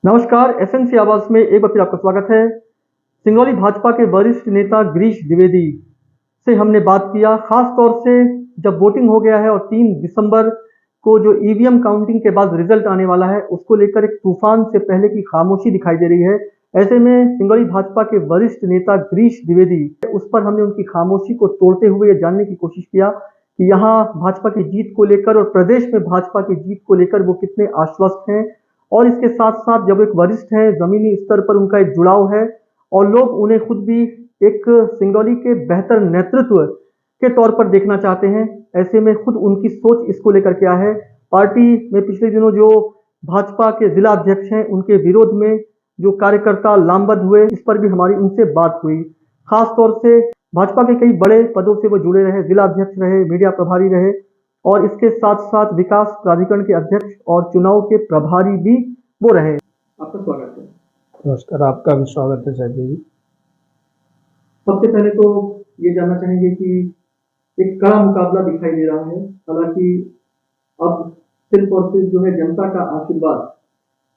नमस्कार, एसएनसी आवाज में एक बार फिर आपका स्वागत है। सिंगरौली भाजपा के वरिष्ठ नेता गिरीश द्विवेदी से हमने बात किया, खास तौर से जब वोटिंग हो गया है और 3 दिसंबर को जो ईवीएम काउंटिंग के बाद रिजल्ट आने वाला है, उसको लेकर एक तूफान से पहले की खामोशी दिखाई दे रही है। ऐसे में सिंगरौली भाजपा के वरिष्ठ नेता गिरीश द्विवेदी, उस पर हमने उनकी खामोशी को तोड़ते हुए ये जानने की कोशिश किया कि यहाँ भाजपा की जीत को लेकर और प्रदेश में भाजपा की जीत को लेकर वो कितने आश्वस्त हैं। और इसके साथ साथ जब एक वरिष्ठ है, जमीनी स्तर पर उनका एक जुड़ाव है और लोग उन्हें खुद भी एक सिंगरौली के बेहतर नेतृत्व के तौर पर देखना चाहते हैं। ऐसे में खुद उनकी सोच इसको लेकर क्या है। पार्टी में पिछले दिनों जो भाजपा के जिला अध्यक्ष हैं, उनके विरोध में जो कार्यकर्ता लामबंद हुए, इस पर भी हमारी उनसे बात हुई। खास तौर से भाजपा के कई बड़े पदों से वो जुड़े रहे, जिला अध्यक्ष रहे, मीडिया प्रभारी रहे और इसके साथ साथ विकास प्राधिकरण के अध्यक्ष और चुनाव के प्रभारी भी वो रहे। आपका स्वागत है। नमस्कार, आपका भी स्वागत है साहिब जी। सबसे पहले तो ये जानना चाहेंगे कि एक कड़ा मुकाबला दिखाई दे रहा है। हालांकि अब सिर्फ और सिर्फ जो है जनता का आशीर्वाद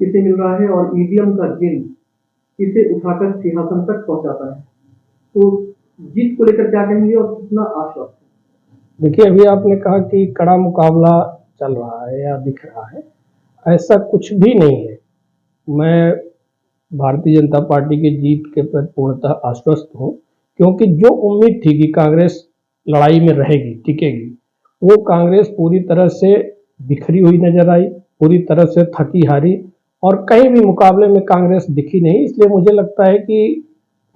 किसे मिल रहा है और ईवीएम का जिन किसे उठाकर सिंहासन तक पहुंचाता है, तो जीत को लेकर क्या कहेंगे और कितना आश्वस्त? देखिए, अभी आपने कहा कि कड़ा मुकाबला चल रहा है या दिख रहा है, ऐसा कुछ भी नहीं है। मैं भारतीय जनता पार्टी की जीत के प्रति पूर्णतः आश्वस्त हूँ, क्योंकि जो उम्मीद थी कि कांग्रेस लड़ाई में रहेगी, टिकेगी, वो कांग्रेस पूरी तरह से बिखरी हुई नजर आई, पूरी तरह से थकी हारी और कहीं भी मुकाबले में कांग्रेस दिखी नहीं। इसलिए मुझे लगता है कि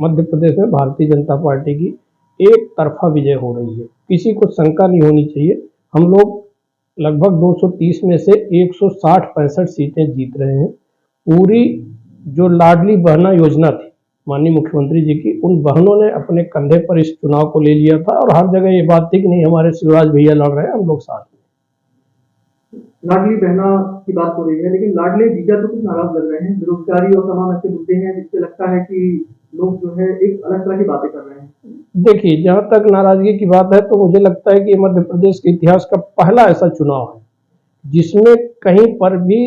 मध्य प्रदेश में भारतीय जनता पार्टी की एक तरफा विजय हो रही है। किसी को शंका नहीं होनी चाहिए। हम लोग लगभग 230 में से 160-65 सीटें जीत रहे हैं। पूरी जो लाडली बहना योजना थी माननीय मुख्यमंत्री जी की, उन बहनों ने अपने कंधे पर इस चुनाव को ले लिया था और हर जगह ये बात थी कि नहीं, हमारे शिवराज भैया लड़ रहे हैं, हम लोग साथ में। लाडली बहना की बात हो रही है, लेकिन लाडली जीजा तो कुछ नाराज लग रहे हैं। बेरोजगारी और तमाम ऐसे मुद्दे हैं जिससे लगता है कि लोग जो है एक अलग तरह की बातें कर रहे हैं। देखिए, जहां तक नाराजगी की बात है तो मुझे लगता है कि मध्य प्रदेश के इतिहास का पहला ऐसा चुनाव है जिसमें कहीं पर भी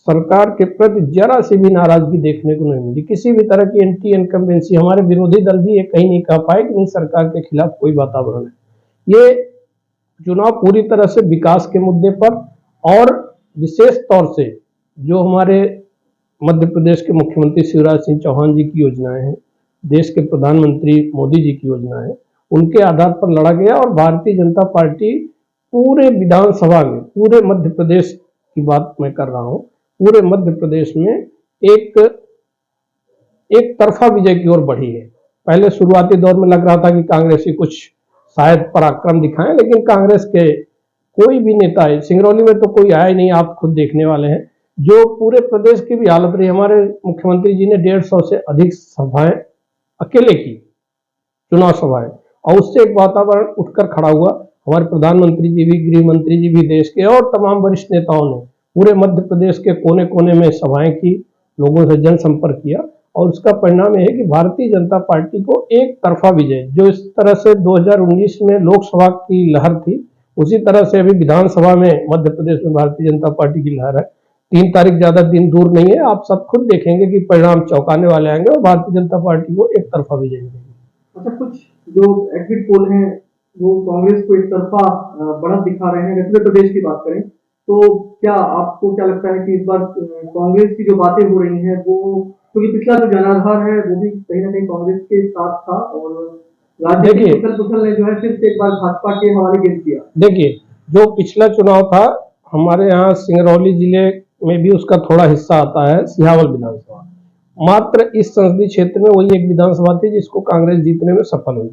सरकार के प्रति जरा सी भी नाराजगी देखने को नहीं मिली। किसी भी तरह की एंटी इनकम्बेंसी, हमारे विरोधी दल भी ये कहीं नहीं कह पाए कि नहीं, सरकार के खिलाफ कोई वातावरण है। ये चुनाव पूरी तरह से विकास के मुद्दे पर और विशेष तौर से जो हमारे मध्य प्रदेश के मुख्यमंत्री शिवराज सिंह चौहान जी की योजनाएं हैं, देश के प्रधानमंत्री मोदी जी की योजना है, उनके आधार पर लड़ा गया। और भारतीय जनता पार्टी पूरे विधानसभा में, पूरे मध्य प्रदेश की बात मैं कर रहा हूं, पूरे मध्य प्रदेश में एक तरफा विजय की ओर बढ़ी है। पहले शुरुआती दौर में लग रहा था कि कांग्रेसी कुछ शायद पराक्रम दिखाएं, लेकिन कांग्रेस के कोई भी नेता है, सिंगरौली में तो कोई आया ही नहीं, आप खुद देखने वाले हैं। जो पूरे प्रदेश की भी हालत रही, हमारे मुख्यमंत्री जी ने 150 से अधिक सभाएं अकेले की, चुनाव सभाएं, और उससे एक वातावरण उठकर खड़ा हुआ। हमारे प्रधानमंत्री जी भी, गृह मंत्री जी भी, देश के और तमाम वरिष्ठ नेताओं ने पूरे मध्य प्रदेश के कोने कोने में सभाएं की, लोगों से जनसंपर्क किया और उसका परिणाम यह है कि भारतीय जनता पार्टी को एक तरफा विजय, जो इस तरह से 2019 में लोकसभा की लहर थी, उसी तरह से अभी विधानसभा में मध्य प्रदेश में भारतीय जनता पार्टी की लहर है। 3 तारीख ज्यादा दिन दूर नहीं है, आप सब खुद देखेंगे कि परिणाम चौंकाने वाले आएंगे और भारतीय जनता पार्टी को एक तरफा विजय मिलेगी। अच्छा, कुछ जो एग्जिट पोल हैं वो कांग्रेस को एक तरफा बढ़त दिखा रहे हैं। उत्तर प्रदेश की बात करें तो क्या आपको क्या लगता है कि इस बार कांग्रेस की जो बातें हो रही हैं वो, क्योंकि पिछला जो जनाधार है वो भी कहीं ना कहीं कांग्रेस के साथ था और राज्य के उथल-पुथल ने जो है फिर से एक बार भाजपा के हवाले गिर दिया। देखिए, जो पिछला चुनाव था, हमारे यहाँ सिंगरौली जिले में भी उसका थोड़ा हिस्सा आता है, सिहावल विधानसभा। मात्र इस संसदीय क्षेत्र में वही एक विधानसभा थी जिसको कांग्रेस जीतने में सफल हुई।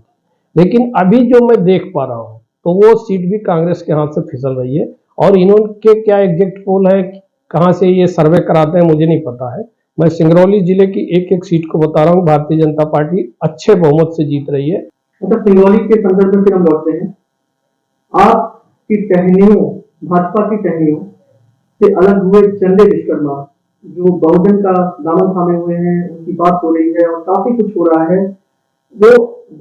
लेकिन अभी जो मैं देख पा रहा हूँ तो वो सीट भी कांग्रेस के हाथ से फिसल रही है। और इन्होंने क्या एग्जैक्ट पोल है, कहाँ से ये सर्वे कराते हैं, मुझे नहीं पता है। मैं सिंगरौली जिले की एक एक सीट को बता रहा हूँ, भारतीय जनता पार्टी अच्छे बहुमत से जीत रही है। मतलब सिंगरौली के संदर्भ में हम लौटते हैं, आपकी टहनियों, भाजपा की टहनियों से अलग हुए चंदे विश्वकर्मा जो बहुजन का दामन थामे हुए हैं, उनकी बात हो रही है और काफी कुछ हो रहा है, वो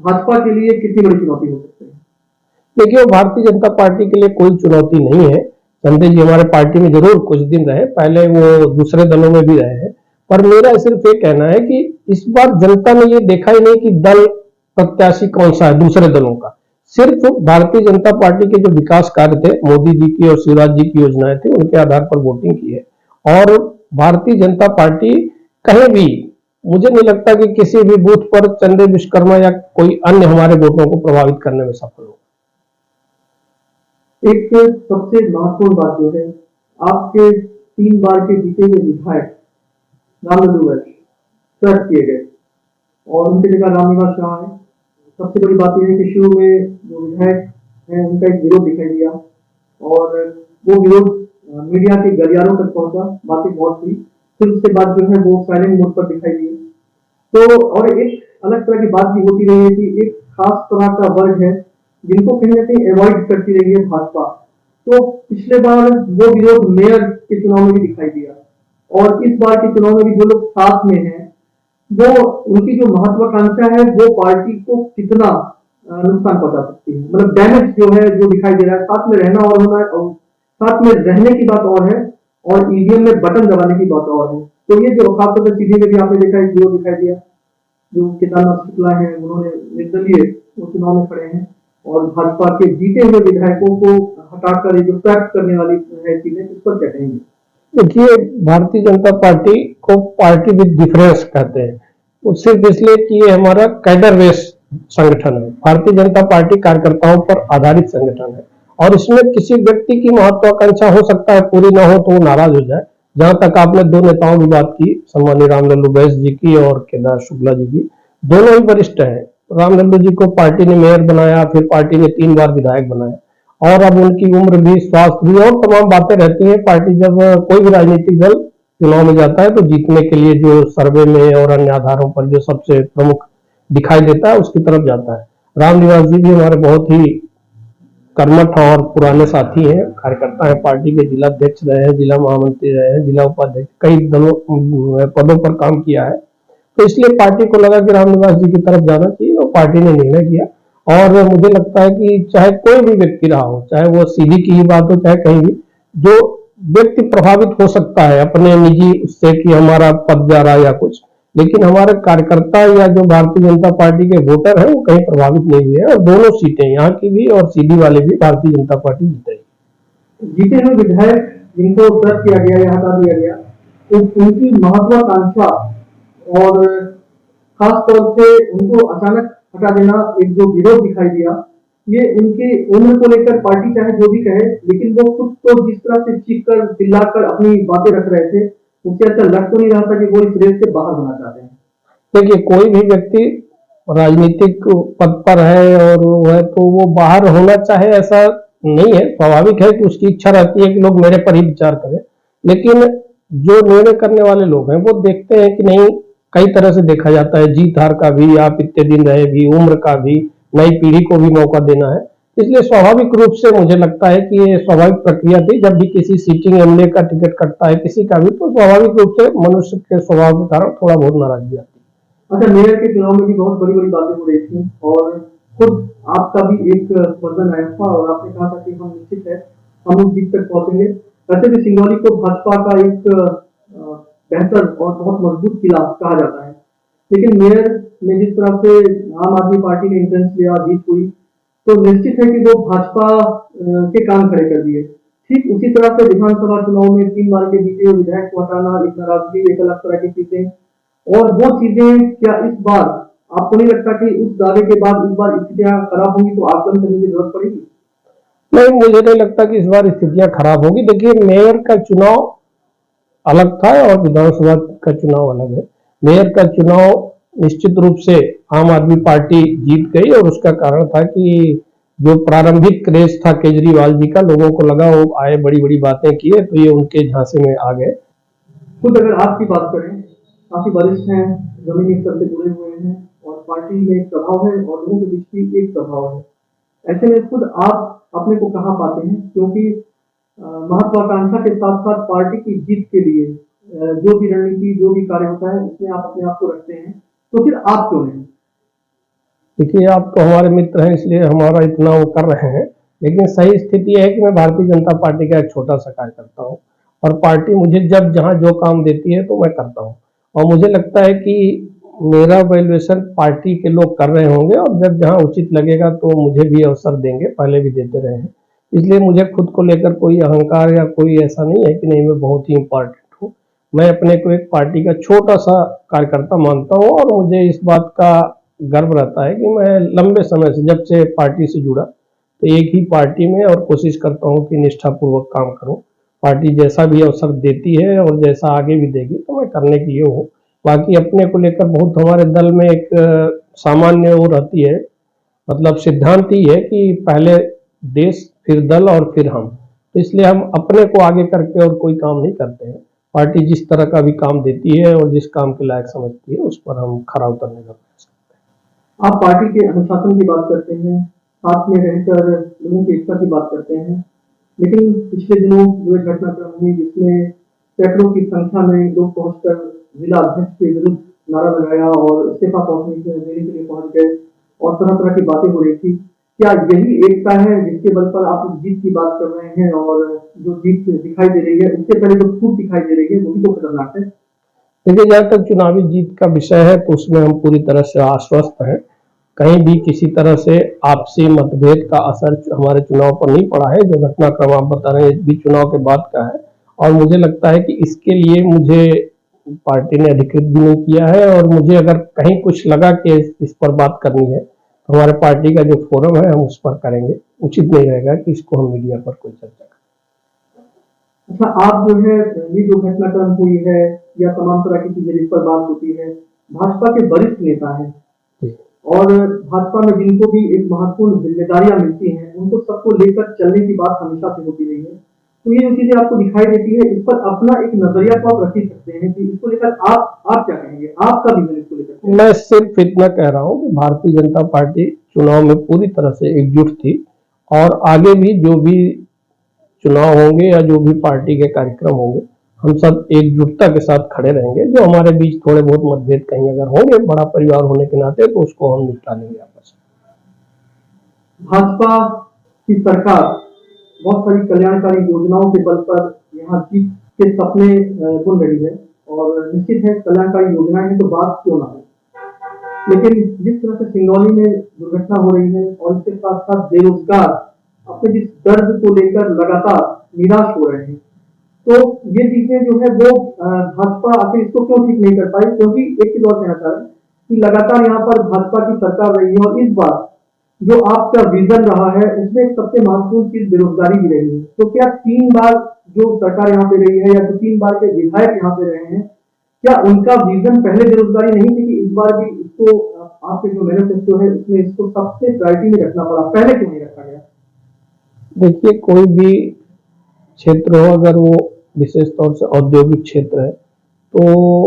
भाजपा के लिए कितनी बड़ी चुनौती हो सकती है? देखिए, भारतीय जनता पार्टी के लिए कोई चुनौती नहीं है। संजय जी हमारे पार्टी में जरूर कुछ दिन रहे, पहले वो दूसरे दलों में भी रहे हैं, पर मेरा सिर्फ ये कहना है कि इस बार जनता ने ये देखा ही नहीं कि दल प्रत्याशी कौन सा है दूसरे दलों का। सिर्फ भारतीय जनता पार्टी के जो विकास कार्य थे, मोदी जी की और शिवराज जी की योजनाएं थी, उनके आधार पर वोटिंग की है। और भारतीय जनता पार्टी कहीं भी, मुझे नहीं लगता कि किसी भी बूथ पर चंदे विश्वकर्मा या कोई अन्य हमारे वोटों को प्रभावित करने में सफल हो। एक सबसे महत्वपूर्ण बात जो है, आपके 3 बार के जीते हुए विधायक रामलल्लू वैश्य सेलेक्ट किए गए और उनकी जगह रामनिवास शाह है। सबसे बड़ी बात यह है कि शुरू में जो विधायक है उनका एक विरोध दिखाई दिया और वो विरोध मीडिया के गलियारों तक पहुंचा, बातें बहुत हुई, फिर उसके बाद जो है वो साइलेंट मोड पर दिखाई दिए। तो और एक अलग तरह की बात भी होती रही है कि एक खास तरह का वर्ग है जिनको कहीं ना कहीं अवॉइड करती रही है भाजपा। तो पिछले बार वो विरोध मेयर के चुनाव में भी दिखाई दिया और इस बार के चुनाव में भी जो लोग साथ में हैं वो उनकी जो महत्वाकांक्षा है वो पार्टी को कितना नुकसान पहुंचा सकती है, मतलब डैमेज जो है जो दिखाई दे रहा है। साथ में रहना और होना और साथ में रहने की बात और है और ईवीएम में बटन दबाने की बात और है। तो ये जो खासतौर से सीधी में भी आपने देखा एक विरोध दिखाई दिया, जो केदारनाथ शुक्ला है उन्होंने निर्दलीय वो चुनाव में खड़े हैं और भाजपा के जीते हुए विधायकों को हटाकर जो ट्रैक करने वाली है चीजें, इस पर क्या कहेंगे? देखिए, भारतीय जनता पार्टी को पार्टी विद डिफरेंस कहते हैं। वो सिर्फ इसलिए कि ये हमारा कैडर बेस संगठन है। भारतीय जनता पार्टी कार्यकर्ताओं पर आधारित संगठन है और इसमें किसी व्यक्ति की महत्वाकांक्षा हो सकता है पूरी ना हो तो वो नाराज हो जाए। जहां तक आपने दो नेताओं की बात की, सम्मानीय रामलल्लू वैश्य जी की और केदार शुक्ला जी की, दोनों ही वरिष्ठ हैं। रामलल्लू जी को पार्टी ने मेयर बनाया, फिर पार्टी ने 3 बार विधायक बनाया और अब उनकी उम्र भी, स्वास्थ्य भी और तमाम बातें रहती हैं। पार्टी जब कोई भी राजनीतिक दल चुनाव में जाता है तो जीतने के लिए जो सर्वे में और अन्य आधारों पर जो सबसे प्रमुख दिखाई देता है उसकी तरफ जाता है। रामनिवास जी भी हमारे बहुत ही कर्मठ और पुराने साथी हैं, कार्यकर्ता हैं, पार्टी के जिला अध्यक्ष रहे हैं, जिला महामंत्री रहे हैं, जिला उपाध्यक्ष, कई दलों पदों पर काम किया है। तो इसलिए पार्टी को लगा कि रामनिवास जी की तरफ जाना चाहिए और पार्टी ने निर्णय किया। और मुझे लगता है कि चाहे कोई भी व्यक्ति रहा हो, चाहे वो सीधी की ही बात हो चाहे कहीं भी, जो व्यक्ति प्रभावित हो सकता है अपने निजी उससे कि हमारा पद जा रहा है या कुछ, लेकिन हमारे कार्यकर्ता या जो भारतीय जनता पार्टी के वोटर हैं वो कहीं प्रभावित नहीं हुए हैं और दोनों सीटें यहाँ की भी और सीधी वाले भी भारतीय जनता पार्टी जीतेगी। जीते हुए विधायक जिनको रद्द किया गया या हटा दिया गया, तो उनकी महत्वाकांक्षा और खास तौर से उनको अचानक हटा देना, एक जो विरोध दिखाई दिया, ये उनके उम्र को लेकर पार्टी चाहे जो भी कहे, लेकिन वो खुद तो जिस तरह से चीख कर चिल्लाकर अपनी बातें रख रहे थे, उससे ऐसा लग तो नहीं रहा था कि वो इस रेस से बाहर होना चाहते हैं। देखिए, कोई भी व्यक्ति राजनीतिक पद पर है और वो है तो वो बाहर होना चाहे ऐसा नहीं है। स्वाभाविक है कि उसकी इच्छा रहती है कि लोग मेरे पर ही विचार करें, लेकिन जो निर्णय करने वाले लोग हैं वो देखते हैं कि नहीं, कई तरह से देखा जाता है, जीत हार का भी, आप इतने दिन रहे भी, उम्र का भी, नई पीढ़ी को भी मौका देना है। इसलिए स्वाभाविक रूप से मुझे लगता है कि ये स्वाभाविक प्रक्रिया थी। जब भी किसी सीटिंग एमएलए का टिकट कटता है किसी का भी, तो स्वाभाविक रूप से मनुष्य के स्वभाव के कारण थोड़ा बहुत नाराजगी आती है। अच्छा, मेयर के चुनाव में भी बहुत बड़ी बड़ी बातें हो रही थी और खुद आपका भी एक वर्जन आया था और आपने कहा था कि हम निश्चित है हम उस जीत तक पहुंचेंगे। वैसे भी सिंगरौली को भाजपा का एक बेहतर और बहुत मजबूत किला कहा जाता है, लेकिन मेयर में जिस तरह से आम आदमी पार्टी ने इंट्रेंस लिया, जीत हुई, तो निश्चित है कि वो भाजपा के काम खड़े कर दिए। ठीक उसी तरह से विधानसभा चुनाव में 3 बार के जीते हुए विधायक को हटाना, एक नाराजगी, एक अलग तरह की चीजें, और वो चीजें क्या इस बार आपको नहीं लगता कि उस दावे के बाद इस बार स्थितियां खराब होंगी तो आकलन करने की जरूरत पड़ेगी? नहीं, मुझे नहीं लगता कि इस बार स्थितियां खराब होगी। देखिए, मेयर का चुनाव अलग था और विधानसभा का चुनाव अलग है। मेयर का चुनाव निश्चित रूप से आम आदमी पार्टी जीत गई और उसका कारण था कि जो प्रारंभिक क्रेज था केजरीवाल जी का, लोगों को लगा वो आए, बड़ी बड़ी बातें किए तो ये उनके झांसे में आ गए। खुद अगर आपकी बात करें, काफी वरिष्ठ हैं, जमीनी स्तर से जुड़े हुए हैं और पार्टी में एक प्रभाव है और लोगों के बीच भी एक प्रभाव है, ऐसे में खुद आप अपने को कहाँ पाते हैं? क्योंकि महत्वाकांक्षा के साथ साथ पार्टी की जीत के लिए जो भी रणनीति, जो भी कार्य होता है उसमें आप अपने आप को रखते हैं, तो फिर आप क्यों नहीं? देखिए, आप तो हमारे मित्र हैं इसलिए हमारा इतना वो कर रहे हैं, लेकिन सही स्थिति है कि मैं भारतीय जनता पार्टी का एक छोटा सा कार्यकर्ता हूँ और पार्टी मुझे जब जहाँ जो काम देती है तो मैं करता हूँ। और मुझे लगता है कि मेरा वैल्यूएशन पार्टी के लोग कर रहे होंगे और जब जहाँ उचित लगेगा तो मुझे भी अवसर देंगे, पहले भी देते रहे हैं। इसलिए मुझे खुद को लेकर कोई अहंकार या कोई ऐसा नहीं है कि नहीं मैं बहुत ही इम्पोर्टेंट हूँ। मैं अपने को एक पार्टी का छोटा सा कार्यकर्ता मानता हूँ और मुझे इस बात का गर्व रहता है कि मैं लंबे समय से जब से पार्टी से जुड़ा तो एक ही पार्टी में और कोशिश करता हूँ कि निष्ठापूर्वक काम करूँ। पार्टी जैसा भी अवसर देती है और जैसा आगे भी देगी तो मैं करने के लिए हूँ। बाकी अपने को लेकर बहुत हमारे दल में एक सामान्य वो रहती है, मतलब सिद्धांत ही है कि पहले देश फिर दल और फिर हम। तो इसलिए हम अपने को आगे करके और कोई काम नहीं करते हैं। पार्टी जिस तरह का भी काम देती है और जिस काम के लायक समझती है उस पर हम खरा उतरने का प्रयास करते हैं। आप पार्टी के अनुशासन की बात करते हैं, साथ में रहकर लोगों की एकता की बात करते हैं, लेकिन पिछले दिनों जो एक घटनाक्रम हुई जिसमें सैकड़ों की संख्या में लोग पहुंचकर जिला अध्यक्ष के विरुद्ध नारा लगाया और इस्तीफा देने के लिए पहुंच गए और तरह तरह की बातें हो रही थी। क्या यही एकता है जिसके बल पर आप जीत की बात कर रहे हैं और जो जीत दिखाई दे रही है उससे पहले जो फूट दिखाई दे रही है वो भी तो खतरनाक है। देखिए, जहाँ तक चुनावी जीत का विषय है तो उसमें हम पूरी तरह से आश्वस्त हैं। कहीं भी किसी तरह से आपसी मतभेद का असर हमारे चुनाव पर नहीं पड़ा है। जो घटनाक्रम आप बता रहे हैं भी चुनाव के बाद का है और मुझे लगता है कि इसके लिए मुझे पार्टी ने अधिकृत भी नहीं किया है और मुझे अगर कहीं कुछ लगा कि इस पर बात करनी है तो हमारे पार्टी का जो फोरम है हम उस पर करेंगे। उचित नहीं रहेगा कि इसको हम मीडिया पर कोई चर्चा करें। अच्छा, आप जो है ये जो घटनाक्रम हुई है या तमाम तरह की चीजें जिस पर बात होती है, भाजपा के वरिष्ठ नेता हैं और भाजपा में जिनको भी एक महत्वपूर्ण जिम्मेदारियां मिलती हैं उनको सबको लेकर चलने की बात हमेशा से होती रही है। तो ये जो चीजें आपको दिखाई देती है इस पर अपना एक नजरिया तो आप रख ही सकते हैं कि इसको लेकर आप क्या कहेंगे, आपका विजन इसको लेकर। मैं सिर्फ इतना कह रहा हूँ कि भारतीय जनता पार्टी चुनाव में पूरी तरह से एकजुट थी और आगे भी जो भी चुनाव होंगे या जो भी पार्टी के कार्यक्रम होंगे हम सब एकजुटता के साथ खड़े रहेंगे। जो हमारे बीच थोड़े बहुत मतभेद कहीं अगर होंगे बड़ा परिवार होने के नाते तो उसको हम निपटा लेंगे आपस में। भाजपा की सरकार बहुत सारी कल्याणकारी योजनाओं के बल पर यहाँ जीत के सपने बुन रही है और निश्चित है कल्याणकारी योजनाएं हैं तो बात क्यों ना हो, लेकिन जिस तरह से सिंगरौली में दुर्घटना हो रही है और इसके साथ साथ बेरोजगार अपने जिस दर्द को लेकर लगातार निराश हो रहे हैं, तो ये चीजें जो है वो भाजपा आखिर इसको क्यों ठीक नहीं कर पाई। क्योंकि एक चीज और कहना चाह रहे हैं कि लगातार यहाँ पर भाजपा की सरकार रही है और इस बार जो आपका विजन रहा है उसमें सबसे महत्वपूर्ण चीज बेरोजगारी भी रही है। तो क्या 3 बार जो सरकार यहाँ पे रही है या जो 3 बार के विधायक यहाँ पे रहे हैं, क्या उनका विजन पहले बेरोजगारी नहीं थी कि इस बार भी इसको आपके जो मैनिफेस्टो है उसमें इसको सबसे प्रायोरिटी में रखना पड़ा, पहले क्यों नहीं रखा गया? देखिए, कोई भी क्षेत्र हो अगर वो विशेष तौर से औद्योगिक क्षेत्र है तो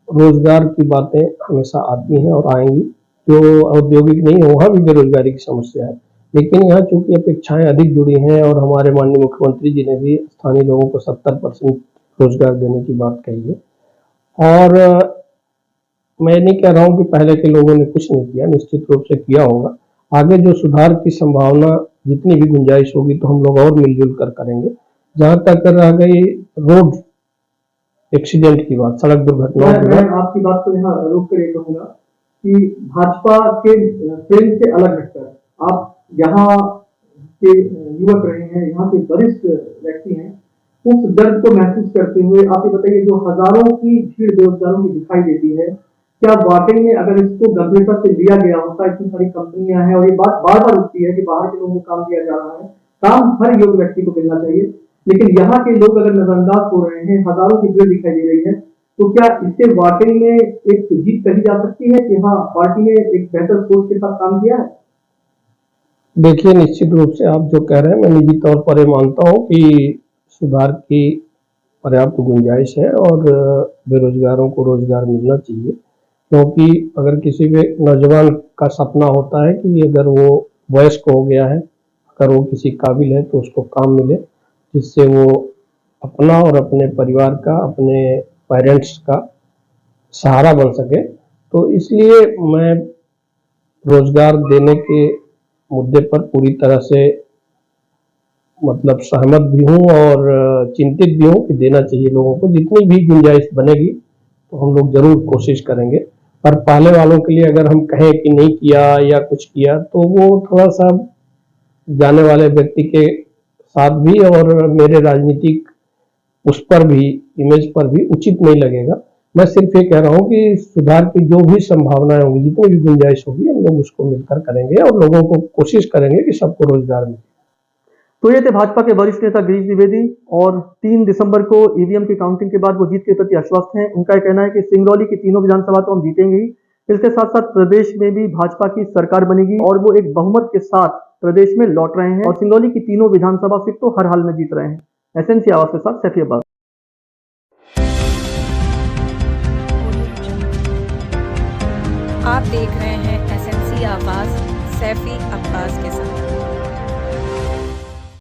रोजगार की बातें हमेशा आती हैं और आएंगी। जो औद्योगिक नहीं है वहाँ भी बेरोजगारी की समस्या है, लेकिन यहाँ चूंकि अपेक्षाएं अधिक जुड़ी हैं और हमारे माननीय मुख्यमंत्री जी ने भी स्थानीय लोगों को 70% रोजगार देने की बात कही है। और मैं नहीं कह रहा हूँ कि पहले के लोगों ने कुछ नहीं किया, निश्चित रूप से किया होगा। आगे जो सुधार की संभावना जितनी भी गुंजाइश होगी तो हम लोग और मिलजुल कर करेंगे। जहां तक रह गई रोड एक्सीडेंट की बात, सड़क दुर्घटनाओं की बात, आपकी बात को यहाँ रोक कर ये कहूंगा कि भाजपा के फ्रेम से अलग हटकर आप यहाँ के युवक रहे हैं, यहाँ के वरिष्ठ व्यक्ति हैं, उस दर्द को महसूस करते हुए आप ये बताइए जो हजारों की भीड़ बेरोजगारों की दिखाई देती है, क्या वाकई में अगर इसको गंभीरता से लिया गया होता, इतनी सारी कंपनियां हैं और ये बात बार बार उठती है कि बाहर के लोगों को काम दिया जा रहा है, काम हर योग्य व्यक्ति को मिलना चाहिए, लेकिन यहाँ के लोग अगर नजरअंदाज हो रहे हैं, हजारों की भीड़ दिखाई दे रही है, तो क्या इससे वाकई में एक जीत कही जा सकती है कि हाँ पार्टी ने एक बेहतर सोच के साथ काम किया है? देखिए, निश्चित रूप से आप जो कह रहे हैं मैं निजी तौर पर ये मानता हूँ कि सुधार की पर्याप्त गुंजाइश है और बेरोजगारों को रोजगार मिलना चाहिए। क्योंकि अगर किसी भी नौजवान का सपना होता है कि अगर वो वयस्क हो गया है, अगर वो किसी काबिल है तो उसको काम मिले जिससे वो अपना और अपने परिवार का, अपने पेरेंट्स का सहारा बन सके। तो इसलिए मैं रोजगार देने के मुद्दे पर पूरी तरह से मतलब सहमत भी हूँ और चिंतित भी हूँ कि देना चाहिए लोगों को। जितनी भी गुंजाइश बनेगी तो हम लोग जरूर कोशिश करेंगे। पर पहले वालों के लिए अगर हम कहें कि नहीं किया या कुछ किया तो वो थोड़ा सा जाने वाले व्यक्ति के साथ भी और मेरे राजनीतिक उस पर भी, इमेज पर भी उचित नहीं लगेगा। मैं सिर्फ ये कह रहा हूँ कि सुधार की जो भी संभावनाएं होंगी, जितनी भी गुंजाइश होगी, हम लोग उसको मिलकर करेंगे और लोगों को कोशिश करेंगे कि सबको रोजगार मिले। तो ये थे भाजपा के वरिष्ठ नेता गिरीश द्विवेदी और 3 दिसंबर को ईवीएम की काउंटिंग के बाद वो जीत के प्रति आश्वस्त हैं। उनका कहना है कि सिंगरौली की तीनों विधानसभा तो हम जीतेंगे ही, इसके साथ साथ प्रदेश में भी भाजपा की सरकार बनेगी और वो एक बहुमत के साथ प्रदेश में लौट रहे हैं और सिंगरौली की तीनों विधानसभा सीट तो हर हाल में जीत रहे हैं। एसएनसी आवाज के साथ सैफी अब्बास। आप देख रहे हैं एसएनसी आवाज सैफी अब्बास के साथ।